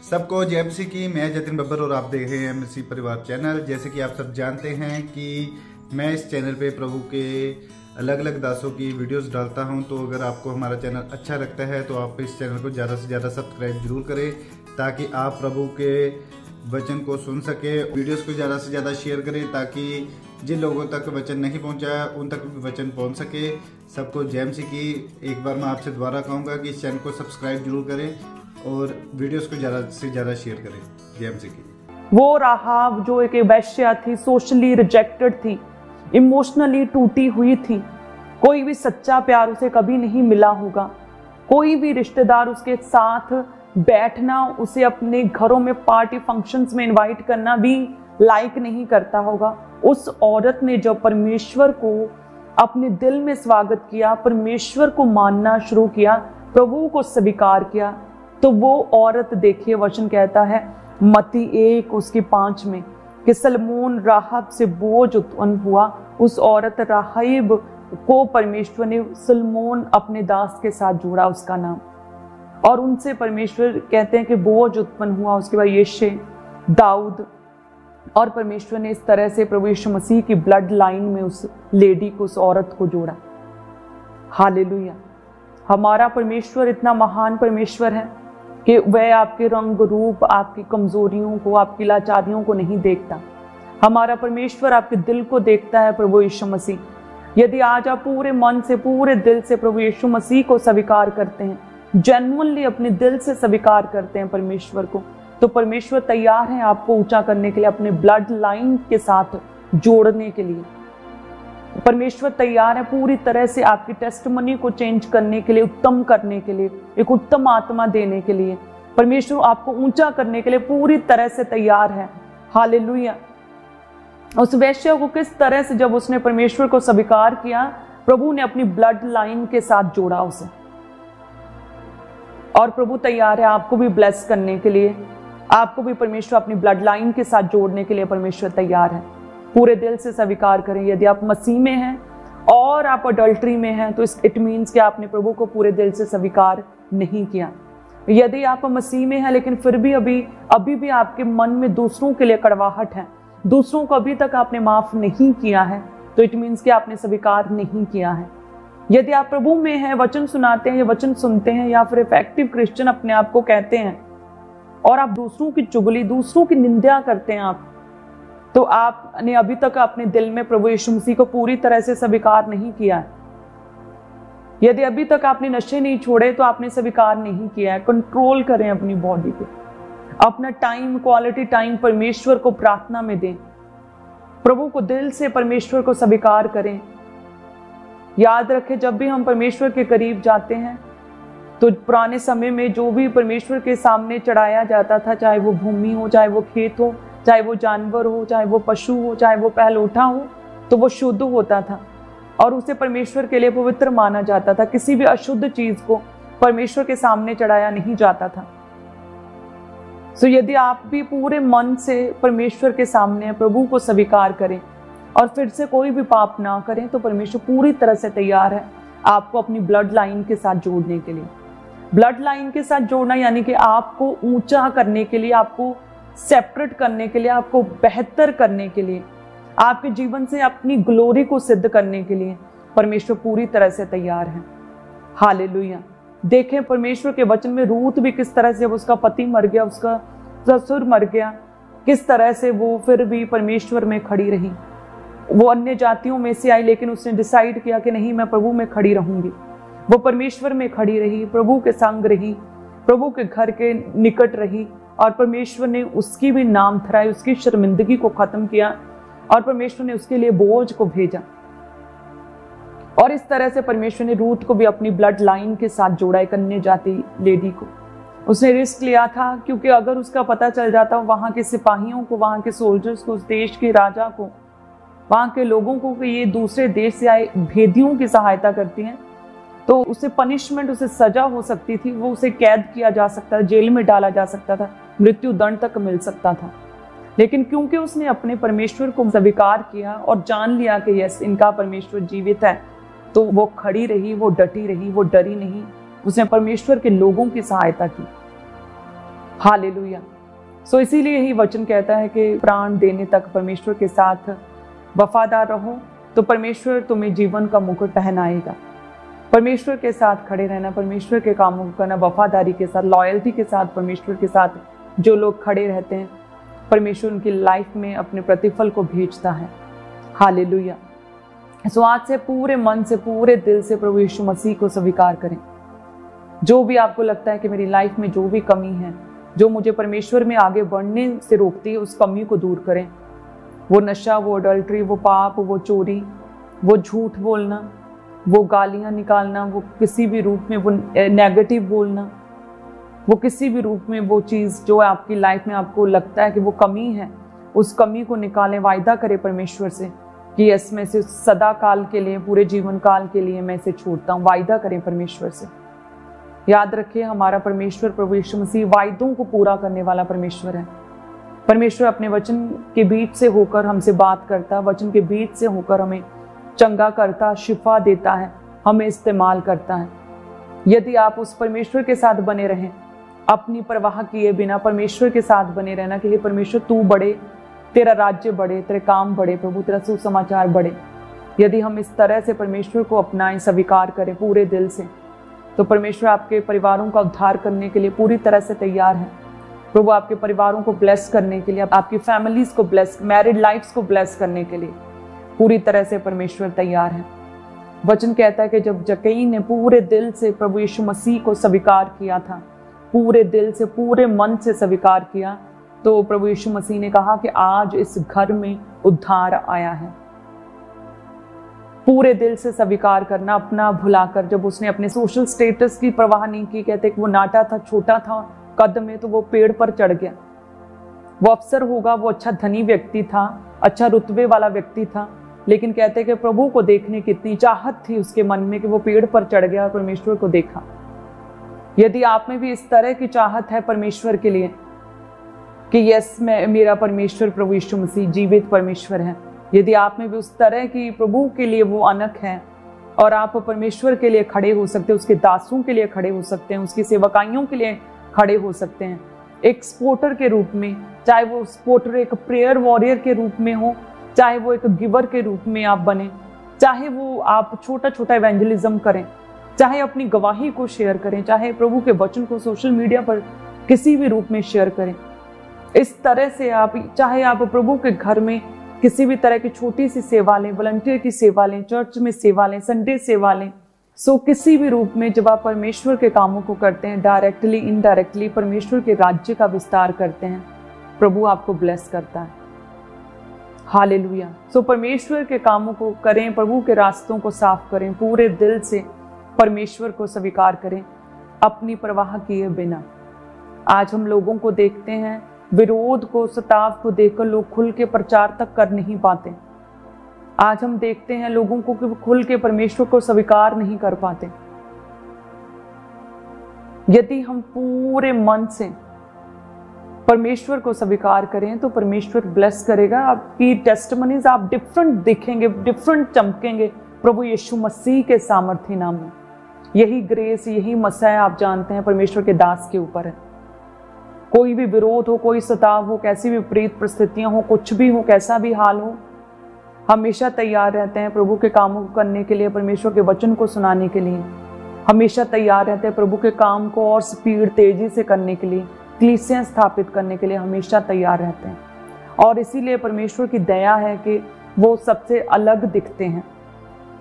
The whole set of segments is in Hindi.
सबको जय मसीह की। मैं जतिन बब्बर और आप देख रहे हैं मसीह परिवार चैनल। जैसे कि आप सब जानते हैं कि मैं इस चैनल पे प्रभु के अलग अलग दासों की वीडियोस डालता हूं, तो अगर आपको हमारा चैनल अच्छा लगता है तो आप इस चैनल को ज़्यादा से ज़्यादा सब्सक्राइब जरूर करें, ताकि आप प्रभु के वचन को सुन सके। वीडियोस को ज़्यादा से ज़्यादा शेयर करें ताकि जिन लोगों तक वचन नहीं पहुंचा उन तक भी वचन पहुंच सके। सबको जय मसीह की। एक बार मैं आपसे दोबारा कहूँगा कि इस चैनल को सब्सक्राइब जरूर करें और वीडियोस को ज़्यादा से ज़्यादा शेयर करें। जय मसीह की। वो राहाब जो एक वेश्या थी, सोशली रिजेक्टेड थी, इमोशनली टूटी हुई थी। कोई भी सच्चा प्यार उसे कभी नहीं मिला होगा। कोई भी रिश्तेदार उसके साथ बैठना, उसे अपने घरों में पार्टी फंक्शंस में इनवाइट करना भी लाइक नहीं करता होगा। उस औरत ने जब परमेश्वर को अपने दिल में स्वागत किया, परमेश्वर को मानना शुरू किया, प्रभु को स्वीकार किया, तो वो औरत, देखिए वचन कहता है मत्ती 1:5 में कि सलमोन राहब से बोझ उत्पन्न हुआ। उस औरत राहिब को परमेश्वर ने सलमोन अपने दास के साथ जोड़ा, उसका नाम, और उनसे परमेश्वर कहते हैं कि बोझ उत्पन्न हुआ। उसके बाद यिशै, दाऊद, और परमेश्वर ने इस तरह से प्रभु यीशु मसीह की ब्लड लाइन में उस लेडी को, उस औरत को जोड़ा। हालेलुया। हमारा परमेश्वर इतना महान परमेश्वर है कि वह आपके रंग रूप, आपकी कमजोरियों को, आपकी लाचारियों को नहीं देखता। हमारा परमेश्वर आपके दिल को देखता है। प्रभु यीशु मसीह, यदि आज आप पूरे मन से, पूरे दिल से प्रभु यीशु मसीह को स्वीकार करते हैं, जेन्युइनली अपने दिल से स्वीकार करते हैं परमेश्वर को, तो परमेश्वर तैयार है आपको ऊंचा करने के लिए, अपने ब्लड लाइन के साथ जोड़ने के लिए। परमेश्वर तैयार है पूरी तरह से आपकी टेस्टिमनी को चेंज करने के लिए, उत्तम करने के लिए, एक उत्तम आत्मा देने के लिए। परमेश्वर आपको ऊंचा करने के लिए पूरी तरह से तैयार है। हालेलुया। उस वेश्या को किस तरह से जब उसने परमेश्वर को स्वीकार किया, प्रभु ने अपनी ब्लड लाइन के साथ जोड़ा उसे, और प्रभु तैयार है आपको भी ब्लेस करने के लिए, आपको भी परमेश्वर अपनी ब्लड लाइन के साथ जोड़ने के लिए परमेश्वर तैयार है। पूरे दिल से स्वीकार करें। यदि आप मसीह में हैं और आप अडल्ट्री में हैं, तो इट मीन्स कि आपने प्रभु को पूरे दिल से स्वीकार नहीं किया। यदि आप मसीह में हैं लेकिन फिर भी अभी भी आपके मन में दूसरों के लिए कड़वाहट है, दूसरों को अभी तक आपने माफ नहीं किया है, तो इट मीन्स कि आपने स्वीकार नहीं किया है। यदि आप प्रभु में हैं, वचन सुनाते हैं या वचन सुनते हैं, या फिर इफेक्टिव क्रिश्चियन अपने आप को कहते हैं, और आप दूसरों की चुगली, दूसरों की निंदा करते हैं आप, तो आपने अभी तक अपने दिल में प्रभु यीशु मसीह को पूरी तरह से स्वीकार नहीं किया है। यदि अभी तक आपने नशे नहीं छोड़े, तो आपने स्वीकार नहीं किया है। कंट्रोल करें अपनी बॉडी पे, अपना टाइम, क्वालिटी टाइम परमेश्वर को प्रार्थना में दें, प्रभु को दिल से परमेश्वर को स्वीकार करें। याद रखें, जब भी हम परमेश्वर के करीब जाते हैं, तो पुराने समय में जो भी परमेश्वर के सामने चढ़ाया जाता था, चाहे वो भूमि हो, चाहे वो खेत हो, चाहे वो जानवर हो, चाहे वो पशु हो, चाहे वो पहलौठा हो, तो वो शुद्ध होता था और उसे परमेश्वर के लिए पवित्र माना जाता था। किसी भी अशुद्ध चीज को परमेश्वर के सामने चढ़ाया नहीं जाता था। सो यदि आप भी पूरे मन से परमेश्वर के सामने प्रभु को स्वीकार करें और फिर से कोई भी पाप ना करें, तो परमेश्वर पूरी तरह से तैयार है आपको अपनी ब्लड लाइन के साथ जोड़ने के लिए। ब्लड लाइन के साथ जोड़ना यानी कि आपको ऊंचा करने के लिए, आपको सेपरेट करने के लिए, आपको बेहतर करने के लिए, आपके जीवन से अपनी ग्लोरी को सिद्ध करने के लिए परमेश्वर पूरी तरह से तैयार है। हालेलुया। देखें परमेश्वर के वचन में रूत भी किस तरह से, जब उसका पति मर गया, उसका ससुर मर गया, किस तरह से वो फिर भी परमेश्वर में खड़ी रही। वो अन्य जातियों में से आई, लेकिन उसने डिसाइड किया कि नहीं, मैं प्रभु में खड़ी रहूंगी। वो परमेश्वर में खड़ी रही, प्रभु के संग रही, प्रभु के घर के निकट रही, और परमेश्वर ने उसकी भी नाम धराई, उसकी शर्मिंदगी को खत्म किया, और परमेश्वर ने उसके लिए बोझ को भेजा। और इस तरह से परमेश्वर ने रूत को भी अपनी ब्लड लाइन के साथ जोड़ा, एक अन्य जाति लेडी को। उसने रिस्क लिया था, क्योंकि अगर उसका पता चल जाता वहां के सिपाहियों को, वहां के सोल्जर्स को, उस देश के राजा को, वहां के लोगों को कि ये दूसरे देश से आए भेदियों की सहायता करती हैं, तो उसे पनिशमेंट, उसे सजा हो सकती थी। वो उसे कैद किया जा सकता था, जेल में डाला जा सकता था, मृत्यु दंड तक मिल सकता था। लेकिन क्योंकि उसने अपने परमेश्वर को स्वीकार किया और जान लिया कि यस, इनका परमेश्वर जीवित है, तो वो खड़ी रही, वो डटी रही, वो डरी नहीं। उसने परमेश्वर के लोगों की सहायता की। हालेलुया। सो इसीलिए यही वचन कहता है कि प्राण देने तक परमेश्वर के साथ वफादार रहो तो परमेश्वर तुम्हें जीवन का मुकुट पहनाएगा। परमेश्वर के साथ खड़े रहना, परमेश्वर के कामों को करना, वफादारी के साथ, लॉयल्टी के साथ परमेश्वर के साथ जो लोग खड़े रहते हैं, परमेश्वर उनकी लाइफ में अपने प्रतिफल को भेजता है। हालेलुया। सो आज से पूरे मन से, पूरे दिल से प्रभु यीशु मसीह को स्वीकार करें। जो भी आपको लगता है कि मेरी लाइफ में जो भी कमी है, जो मुझे परमेश्वर में आगे बढ़ने से रोकती है, उस कमी को दूर करें। वो नशा, वो अडल्ट्री, वो पाप, वो चोरी, वो झूठ बोलना, वो गालियां निकालना, वो किसी भी रूप में वो नेगेटिव बोलना, वो किसी भी रूप में वो चीज़ जो आपकी लाइफ में आपको लगता है कि वो कमी है, उस कमी को निकालें। वायदा करें परमेश्वर से कि यस, मैं इसे सदा काल के लिए, पूरे जीवन काल के लिए मैं इसे छोड़ता हूँ। वायदा करें परमेश्वर से। याद रखिए, हमारा परमेश्वर प्रभु यीशु मसीह वायदों को पूरा करने वाला परमेश्वर है। परमेश्वर अपने वचन के बीच से होकर हमसे बात करता, वचन के बीच से होकर हमें चंगा करता, शिफा देता है, हमें इस्तेमाल करता है। यदि आप उस परमेश्वर के साथ बने रहें, अपनी परवाह किए बिना परमेश्वर के साथ बने रहना कि हे परमेश्वर तू बढ़े, तेरा राज्य बढ़े, तेरे काम बढ़े, प्रभु तेरा सुसमाचार बढ़े। यदि हम इस तरह से परमेश्वर को अपनाएं, स्वीकार करें पूरे दिल से, तो परमेश्वर आपके परिवारों का उद्धार करने के लिए पूरी तरह से तैयार है। प्रभु आपके परिवारों को ब्लेस करने के लिए, आपकी फैमिलीज को ब्लेस, मैरिड लाइफ्स को ब्लेस करने के लिए पूरी तरह से परमेश्वर तैयार है। वचन कहता है कि जब जक्कई ने पूरे दिल से प्रभु यीशु मसीह को स्वीकार किया था, पूरे दिल से, पूरे मन से स्वीकार किया, तो प्रभु यीशु मसीह ने कहा कि आज इस घर में उद्धार आया है। पूरे दिल से स्वीकार करना, अपना भुलाकर। जब उसने अपने सोशल स्टेटस की परवाह नहीं की, कहते कि वो नाटा था, छोटा था कद में, तो वो पेड़ पर चढ़ गया। वो अफसर होगा, वो अच्छा धनी व्यक्ति था, अच्छा रुतबे वाला व्यक्ति था, लेकिन कहते कि प्रभु को देखने की इतनी चाहत थी उसके मन में कि वो पेड़ पर चढ़ गया और परमेश्वर को देखा। यदि आप में भी इस तरह की चाहत है परमेश्वर के लिए कि यस, मेरा परमेश्वर प्रभु यीशु मसीह जीवित परमेश्वर है, यदि आप में भी उस तरह की प्रभु के लिए वो अनख है और आप परमेश्वर के लिए खड़े हो सकते हैं, उसके दासों के लिए खड़े हो सकते हैं, उसकी सेवकाइयों के लिए खड़े हो सकते हैं, एक सपोर्टर के रूप में, चाहे वो सपोर्टर एक प्रेयर वॉरियर के रूप में हो, चाहे वो एक गिवर के रूप में आप बने, चाहे वो आप छोटा छोटा इवेंजलिज्म करें, चाहे अपनी गवाही को शेयर करें, चाहे प्रभु के वचन को सोशल मीडिया पर किसी भी रूप में शेयर करें। इस तरह से आप, चाहे आप प्रभु के घर में किसी भी तरह की छोटी सी सेवा लें, वॉलंटियर की सेवा लें, चर्च में सेवा लें, संडे सेवा लें, सो किसी भी रूप में जब आप परमेश्वर के कामों को करते हैं, डायरेक्टली इनडायरेक्टली परमेश्वर के राज्य का विस्तार करते हैं, प्रभु आपको ब्लेस करता है। हालेलुया। सो परमेश्वर के कामों को करें, प्रभु के रास्तों को साफ करें, पूरे दिल से परमेश्वर को स्वीकार करें, अपनी परवाह किए बिना। आज हम लोगों को देखते हैं, विरोध को, सताव को देखकर लोग खुल के प्रचार तक कर नहीं पाते। आज हम देखते हैं लोगों को कि खुल के परमेश्वर को स्वीकार नहीं कर पाते। यदि हम पूरे मन से परमेश्वर को स्वीकार करें तो परमेश्वर ब्लेस करेगा। आपकी टेस्टिमनीज, आप डिफरेंट दिखेंगे, डिफरेंट चमकेंगे प्रभु यीशु मसीह के सामर्थ्य नाम में। यही ग्रेस, यही मसाया आप जानते हैं परमेश्वर के दास के ऊपर है। कोई भी विरोध हो, कोई सताव हो, कैसी भी विपरीत परिस्थितियां हो, कुछ भी हो, कैसा भी हाल हो, हमेशा तैयार रहते हैं प्रभु के कामों को करने के लिए, परमेश्वर के वचन को सुनाने के लिए। हमेशा तैयार रहते हैं प्रभु के काम को और स्पीड, तेजी से करने के लिए, कलीसियां स्थापित करने के लिए हमेशा तैयार रहते हैं। और इसीलिए परमेश्वर की दया है कि वो सबसे अलग दिखते हैं,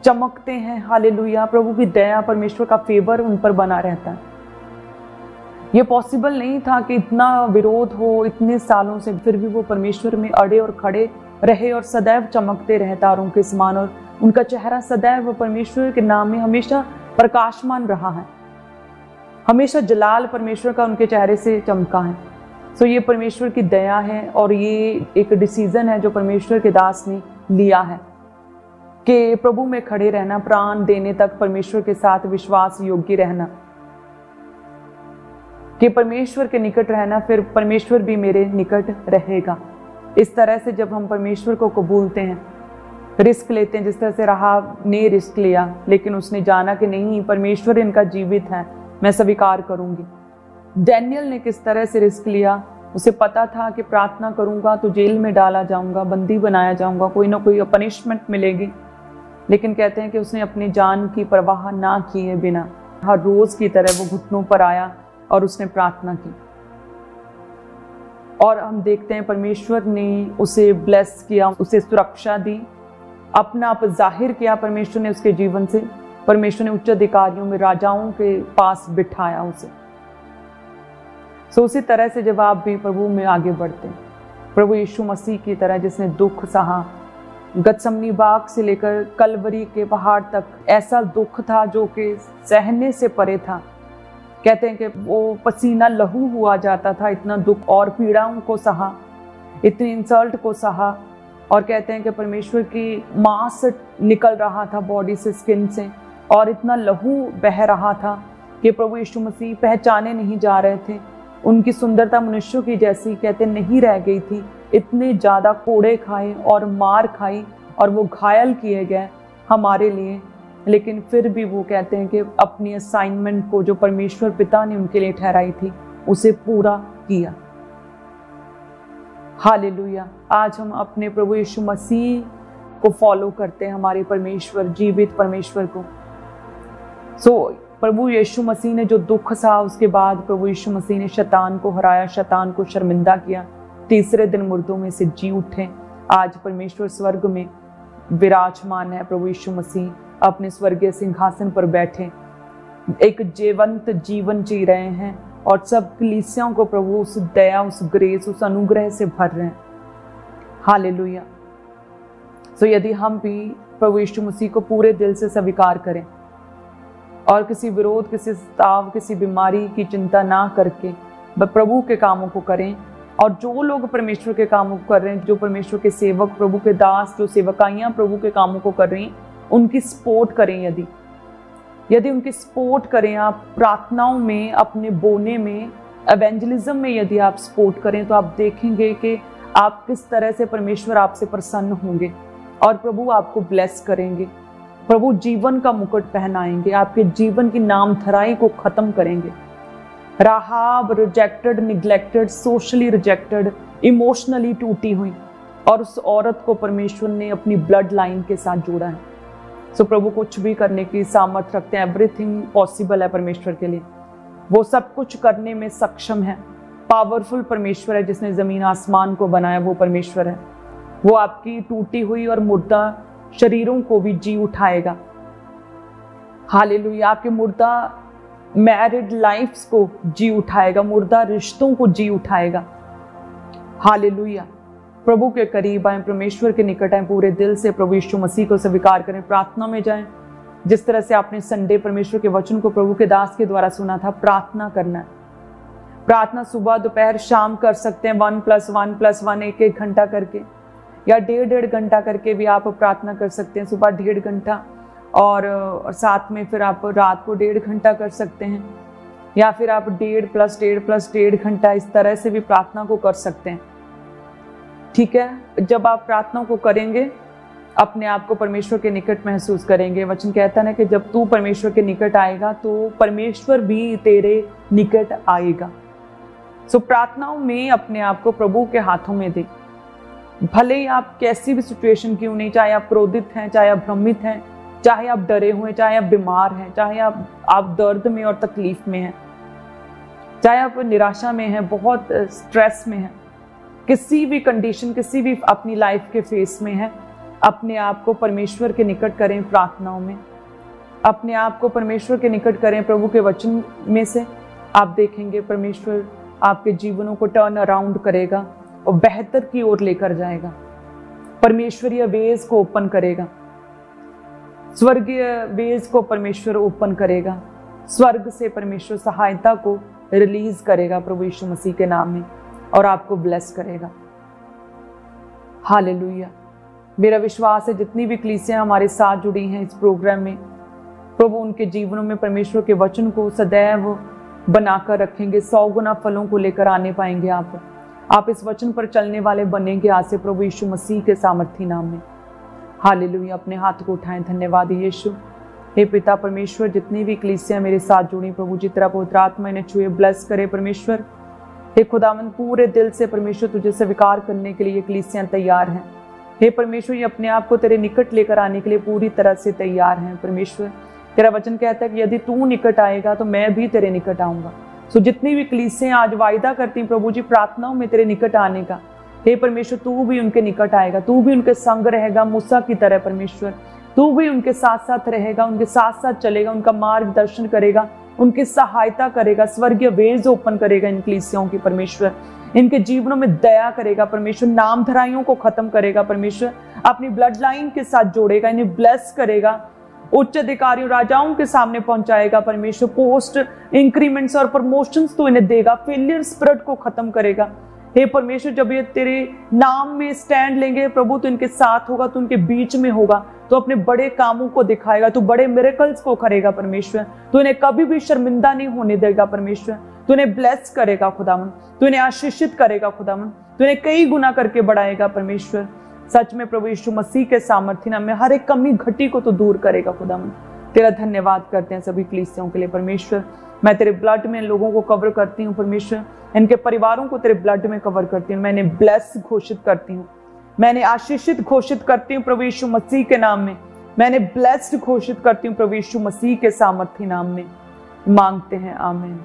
चमकते हैं। हालेलुया। प्रभु की दया, परमेश्वर का फेवर उन पर बना रहता है। ये पॉसिबल नहीं था कि इतना विरोध हो इतने सालों से, फिर भी वो परमेश्वर में अड़े और खड़े रहे और सदैव चमकते रहे तारों के समान, और उनका चेहरा सदैव परमेश्वर के नाम में हमेशा प्रकाशमान रहा है। हमेशा जलाल परमेश्वर का उनके चेहरे से चमका है। सो ये परमेश्वर की दया है और ये एक डिसीजन है जो परमेश्वर के दास ने लिया है कि प्रभु में खड़े रहना, प्राण देने तक परमेश्वर के साथ विश्वास योग्य रहना, कि परमेश्वर के निकट रहना, फिर परमेश्वर भी मेरे निकट रहेगा। इस तरह से जब हम परमेश्वर को कबूलते हैं, रिस्क लेते हैं, जिस तरह से राहाब ने रिस्क लिया, लेकिन उसने जाना कि नहीं, परमेश्वर इनका जीवित है, मैं स्वीकार करूंगी। डैनियल ने किस तरह से रिस्क लिया। उसे पता था कि प्रार्थना करूंगा तो जेल में डाला जाऊंगा, बंदी बनाया जाऊंगा, कोई ना कोई पनिशमेंट मिलेगी, लेकिन कहते हैं कि उसने अपनी जान की परवाह ना किए बिना हर रोज की तरह वो घुटनों पर आया और उसने प्रार्थना की। और हम देखते हैं परमेश्वर ने उसे ब्लेस किया, उसे सुरक्षा दी, अपना आप जाहिर किया परमेश्वर ने उसके जीवन से। परमेश्वर ने उच्च अधिकारियों में, राजाओं के पास बिठाया उसे। उसी तरह से जब आप भी प्रभु में आगे बढ़ते हैं, प्रभु यीशु मसीह की तरह जिसने दुख सहा, गतसमनी बाग से लेकर कलवरी के पहाड़ तक ऐसा दुख था जो कि सहने से परे था। कहते हैं कि वो पसीना लहू हुआ जाता था, इतना दुख और पीड़ाओं को सहा, इतनी इंसल्ट को सहा। और कहते हैं कि परमेश्वर की मांस निकल रहा था बॉडी से, स्किन से, और इतना लहू बह रहा था कि प्रभु यीशु मसीह पहचाने नहीं जा रहे थे। उनकी सुंदरता मनुष्यों की जैसी कहते नहीं रह गई थी। इतने ज़्यादा कोड़े खाए और मार खाई और वो घायल किए गए हमारे लिए, लेकिन फिर भी वो कहते हैं कि अपनी असाइनमेंट को जो परमेश्वर पिता ने उनके लिए ठहराई थी उसे पूरा किया। हालेलुया। आज हम अपने प्रभु यीशु मसीह को फॉलो करते हैं, हमारे परमेश्वर, जीवित परमेश्वर को। प्रभु यीशु मसीह ने जो दुख सहा, उसके बाद प्रभु यीशु मसीह ने शैतान को हराया, शैतान को शर्मिंदा किया, तीसरे दिन मुर्दों में से जी उठे। आज परमेश्वर स्वर्ग में विराजमान है। प्रभु यीशु मसीह अपने स्वर्गीय सिंहासन पर बैठे एक जीवंत जीवन जी रहे हैं और सब कलीसियाओं को प्रभु उस दया, उस ग्रेस, उस अनुग्रह से भर रहे हैं। हालेलुया। यदि हम भी प्रभु यीशु मसीह को पूरे दिल से स्वीकार करें और किसी विरोध, किसी स्ताव, किसी बीमारी की चिंता ना करके प्रभु के कामों को करें, और जो लोग परमेश्वर के कामों को कर रहे हैं, जो परमेश्वर के सेवक, प्रभु के दास, जो सेवकाइयाँ प्रभु के कामों को कर रही हैं, उनकी सपोर्ट करें। यदि उनकी सपोर्ट करें, आप प्रार्थनाओं में, अपने बोने में, एवेंजलिज्म में यदि आप सपोर्ट करें, तो आप देखेंगे कि आप किस तरह से परमेश्वर आपसे प्रसन्न होंगे और प्रभु आपको ब्लेस करेंगे। प्रभु जीवन का मुकुट पहनाएंगे, आपके जीवन की नामधराई को खत्म करेंगे। राहाब rejected, neglected, socially rejected, emotionally टूटी हुई, और उस औरत को परमेश्वर ने अपनी ब्लड लाइन के साथ जोड़ा है। प्रभु कुछ भी करने की सामर्थ्य रखते हैं। एवरीथिंग पॉसिबल है परमेश्वर के लिए, वो सब कुछ करने में सक्षम है। पावरफुल परमेश्वर है, जिसने जमीन आसमान को बनाया, वो परमेश्वर है। वो आपकी टूटी हुई और मुर्दा शरीरों को भी जी उठाएगा। हालेलुया। आपके मुर्दा मैरिड लाइफ्स को जी उठाएगा, मुर्दा रिश्तों को जी उठाएगा। हालेलुया। प्रभु के करीब आए, परमेश्वर के निकट आए, पूरे दिल से प्रभु यीशु मसीह को स्वीकार करें, प्रार्थना में जाएं। जिस तरह से आपने संडे परमेश्वर के वचन को प्रभु के दास के द्वारा सुना था, प्रार्थना करना है। प्रार्थना सुबह, दोपहर, शाम कर सकते हैं, 1+1+1 एक घंटा करके, या 1.5 घंटा करके भी आप प्रार्थना कर सकते हैं। सुबह 1.5 घंटा और साथ में फिर आप रात को 1.5 घंटा कर सकते हैं, या फिर आप 1.5+1+1.5 घंटा इस तरह से भी प्रार्थना को कर सकते हैं। ठीक है। जब आप प्रार्थना को करेंगे, अपने आप को परमेश्वर के निकट महसूस करेंगे। वचन कहता है कि जब तू परमेश्वर के निकट आएगा तो परमेश्वर भी तेरे निकट आएगा। प्रार्थनाओं में अपने आप को प्रभु के हाथों में दें। भले ही आप कैसी भी सिचुएशन क्यों नहीं, चाहे आप क्रोधित हैं, चाहे आप भ्रमित हैं, चाहे आप डरे हुए, चाहे आप बीमार हैं, चाहे आप दर्द में और तकलीफ में हैं, चाहे आप निराशा में हैं, बहुत स्ट्रेस में हैं, किसी भी कंडीशन, किसी भी अपनी लाइफ के फेस में है, अपने आप को परमेश्वर के निकट करें। प्रार्थनाओं में अपने आप को परमेश्वर के निकट करें। प्रभु के वचन में से आप देखेंगे परमेश्वर आपके जीवनों को टर्न अराउंड करेगा और बेहतर की ओर लेकर जाएगा। परमेश्वरीय वेज को ओपन करेगा, स्वर्गीय वेज को परमेश्वर ओपन करेगा, स्वर्ग से परमेश्वर सहायता को रिलीज करेगा प्रभु यीशु मसीह के नाम में, और आपको ब्लेस करेगा। हालेलुया। मेरा विश्वास है जितनी भी कलीसियां हमारे साथ जुड़ी हैं इस प्रोग्राम में, प्रभु उनके जीवनों में परमेश्वर के वचन को सदैव बनाकर रखेंगे, 100 गुना फलों को लेकर आने पाएंगे। आप इस वचन पर चलने वाले बनेंगे आज से प्रभु यीशु मसीह के सामर्थी नाम में। हालेलुया। अपने हाथ को उठाएं। धन्यवाद यीशु, हे पिता परमेश्वर, जितनी भी कलीसियां मेरे साथ जुड़ी प्रभु जी, तेरा पवित्र आत्मा इन्हें छुए, ब्लेस करे परमेश्वर। हे खुदावन, पूरे दिल से परमेश्वर तुझे स्वीकार करने के लिए ये कलीसियां तैयार हैं। हे परमेश्वर, ये अपने आप को तेरे निकट लेकर आने के लिए पूरी तरह से तैयार हैं। परमेश्वर, तेरा वचन कहता है कि यदि तू निकट आएगा तो मैं भी तेरे निकट आऊंगा। सो जितनी भी कलीसियां आज वायदा करती हैं प्रभु जी प्रार्थनाओं में तेरे निकट आने का, हे परमेश्वर तू भी उनके निकट आएगा, तू भी उनके संग रहेगा मूसा की तरह। परमेश्वर, तू भी उनके साथ साथ रहेगा, उनके साथ साथ चलेगा, उनका मार्गदर्शन करेगा, उनकी सहायता करेगा, स्वर्गीय वेज ओपन करेगा इन कलीसियाओं की। परमेश्वर, इनके जीवनों में दया करेगा। परमेश्वर, नामधराइयों को खत्म करेगा। परमेश्वर, अपनी ब्लड लाइन के साथ जोड़ेगा, इन्हें ब्लेस करेगा, उच्च अधिकारियों राजाओं के सामने पहुंचाएगा। परमेश्वर, पोस्ट इंक्रीमेंट्स और प्रमोशंस तो इन्हें देगा, फेलियर स्पिरिट को खत्म करेगा। हे परमेश्वर, जब ये तेरे नाम में स्टैंड लेंगे प्रभु, तो इनके साथ होगा, तो उनके बीच में होगा, तो अपने बड़े कामों को दिखाएगा, तो बड़े मिरेकल्स को करेगा। परमेश्वर, तो इन्हें कभी भी शर्मिंदा नहीं होने देगा। परमेश्वर, तो इन्हें ब्लेस करेगा खुदावन, तो इन्हें आशीषित करेगा खुदावन, तो इन्हें कई गुना करके बढ़ाएगा। परमेश्वर, सच में प्रभु यीशु मसीह के सामर्थ्य नाम में हर एक कमी घटी को तो दूर करेगा खुदावन। तेरा धन्यवाद करते हैं सभी कलीसियाओं के लिए। परमेश्वर, मैं तेरे ब्लड में इन लोगों को कवर करती हूँ। परमेश्वर, इनके परिवारों को तेरे ब्लड में कवर करती हूँ। मैंने ब्लेस घोषित करती हूँ, मैंने आशीषित घोषित करती हूँ प्रभु यीशु मसीह के नाम में। मैंने ब्लेस्ड घोषित करती हूँ प्रभु यीशु मसीह के सामर्थ्य नाम में मांगते हैं, आमीन।